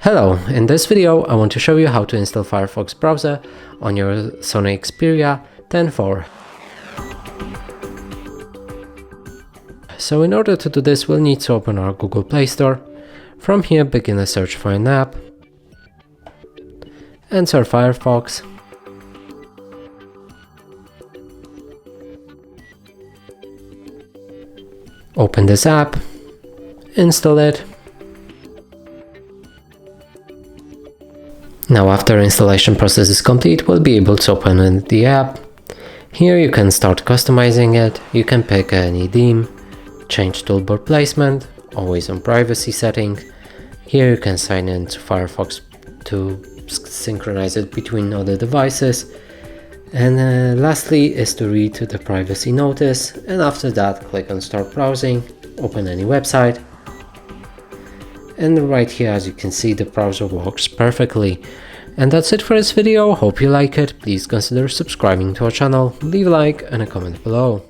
Hello, in this video I want to show you how to install Firefox browser on your Sony Xperia 10.4. So in order to do this, we'll need to open our Google Play Store. From here, begin a search for an app. Enter Firefox. Open this app, install it. Now after installation process is complete, we'll be able to open the app. Here you can start customizing it. You can pick any theme, change toolbar placement, always on privacy setting. Here you can sign in to Firefox to synchronize it between other devices. And lastly is to read the privacy notice, and after that click on start browsing, open any website. And right here, as you can see, the browser works perfectly. And that's it for this video. Hope you like it. Please consider subscribing to our channel, leave a like and a comment below.